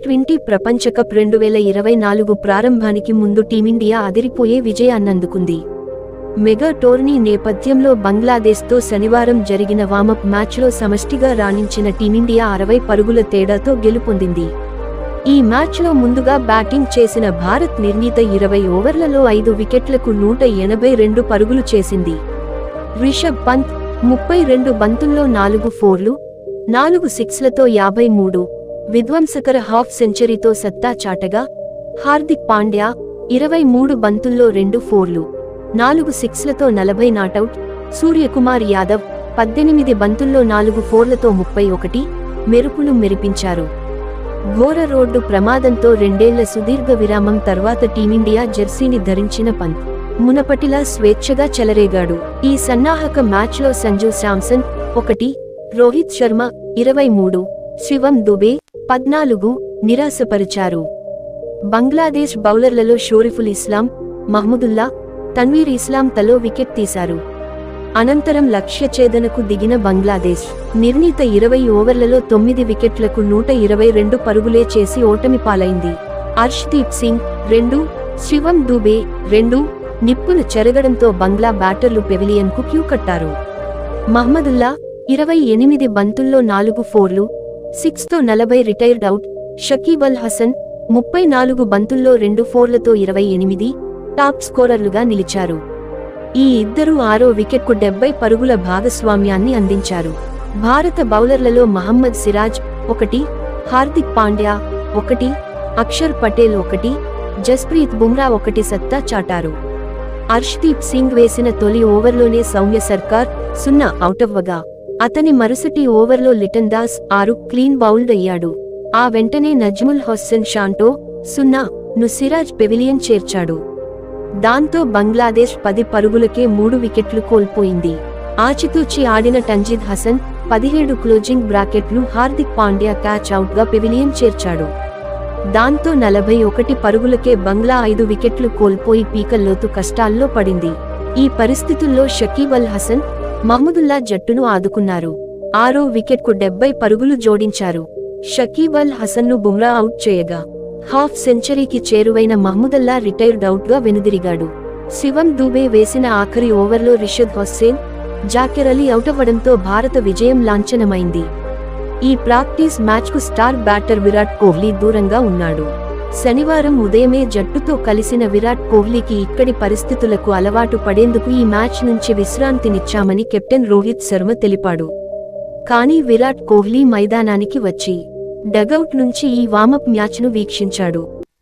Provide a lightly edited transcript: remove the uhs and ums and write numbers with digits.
T20 ప్రపంచ cup 2024 ప్రారంభానికి ముందు టీమిండియా అదిరిపోయే విజయాన్నందుకుంది. మెగా టోర్నీ నేపథ్యంలో బంగ్లాదేశ్తో శనివారం జరిగిన వామప్ మ్యాచ్లో సమష్టిగా రాణించిన టీమిండియా 60 పరుగుల తేడాతో గెలుపొందింది. ఈ మ్యాచ్లో ముందుగా బ్యాటింగ్ చేసిన భారత్ నిర్ణీత 20 ఓవర్లలో 5 వికెట్లకు 182 పరుగులు చేసింది. రిషబ్ పంత్ 32 బంతుల్లో 4 ఫోర్లు, 4 సిక్స్లతో 53 విధ్వంసకర హాఫ్ సెంచరీతో సత్తా చాటగా, హార్దిక్ పాండ్యా 23 బంతుల్లో 2 ఫోర్లు, 4 సిక్స్లతో 40 నాటౌట్, సూర్యకుమార్ యాదవ్ 18 బంతుల్లో 4 ఫోర్లతో 31 మెరుపులు మెరిపించారు. ఘోర రోడ్డు ప్రమాదంతో 2 ఏళ్ల సుదీర్ఘ విరామం తర్వాత టీమిండియా జెర్సీని ధరించిన పంత్ మునపటిలా స్వేచ్ఛగా చెలరేగాడు. ఈ సన్నాహక మ్యాచ్లో సంజు శాంసన్ 1, రోహిత్ శర్మ 23, శివం దుబే 14 నిరాశపరిచారు. బంగ్లాదేశ్ బౌలర్లలో షోరిఫుల్ ఇస్లాం, మహ్ముదుల్లా, తన్వీర్ ఇస్లాం తలో వికెట్ తీశారు. అనంతరం లక్ష్యఛేదనకు దిగిన బంగ్లాదేశ్ నిర్ణీత 20 ఓవర్లలో 9 వికెట్లకు 122 పరుగులే చేసి ఓటమి పాలైంది. అర్ష్దీప్ సింగ్ 2, శివం దుబే 2 నిప్పులు చెరగడంతో బంగ్లా బ్యాటర్లు పెవిలియన్కు క్యూ కట్టారు. మహ్మదుల్లా 28 బంతుల్లో 4 ఫోర్లు, 6తో 40 రిటైర్డ్ అవుట్. షకీబ్ అల్ హసన్ 34 బంతుల్లో 2 ఫోర్లతో 28 టాప్ స్కోరర్లుగా నిలిచారు. ఈ ఇద్దరూ 6వ వికెట్కు 70 పరుగుల భాగస్వామ్యాన్ని అందించారు. భారత బౌలర్లలో మహమ్మద్ సిరాజ్ 1, హార్దిక్ పాండ్యా 1, అక్షర్ పటేల్ 1, జస్ప్రీత్ బుమ్రా 1 సత్తా చాటారు. అర్ష్దీప్ సింగ్ వేసిన తొలి ఓవర్లోనే సౌమ్య సర్కార్ 0 అవుటవ్వగా, అతని మరుసటి ఓవర్లో లిటన్ దాస్ 6 క్లీన్ బౌల్డ్ అయ్యాడు. ఆ వెంటనే నజ్ముల్ హొస్సేన్ షాంటో 0ను సిరాజ్ పెవిలియన్ చేర్చాడు. దాంతో బంగ్లాదేశ్ 10 పరుగులకే 3 వికెట్లు కోల్పోయింది. ఆచితూచి ఆడిన టంజిద్ హసన్ 17 క్లోజింగ్ బ్రాకెట్లు హార్దిక్ పాండ్యా క్యాచ్ అవుట్గా పెవిలియన్ చేర్చాడు. దాంతో 41 పరుగులకే బంగ్లా 5 వికెట్లు కోల్పోయి పీకల్లోతు కష్టాల్లో పడింది. ఈ పరిస్థితుల్లో షకీబ్ అల్ హసన్, మహ్ముదుల్లా జట్టును ఆదుకున్నారు. 6వ వికెట్కు 70 పరుగులు జోడించారు. షకీబ్ అల్ హసన్ను బుమ్రా అవుట్ చేయగా, హాఫ్ సెంచరీకి చేరువైన మహ్ముదుల్లా రిటైర్డ్ అవుట్గా వెనుదిరిగాడు. శివం దుబే వేసిన ఆఖరి ఓవర్లో రిషద్ హుస్సేన్, జాకిర్ అలీ అవుటవ్వడంతో భారత విజయం లాంఛనమైంది. ఈ ప్రాక్టీస్ మ్యాచ్కు స్టార్ బ్యాటర్ విరాట్ కోహ్లీ దూరంగా ఉన్నాడు. శనివారం ఉదయమే జట్టుతో కలిసిన విరాట్ కోహ్లీకి ఇక్కడి పరిస్థితులకు అలవాటు పడేందుకు ఈ మ్యాచ్ నుంచి విశ్రాంతినిచ్చామని కెప్టెన్ రోహిత్ శర్మ తెలిపాడు. కానీ విరాట్ కోహ్లీ మైదానానికి వచ్చి డగౌట్ నుంచి ఈ వామప్ మ్యాచ్ను వీక్షించాడు.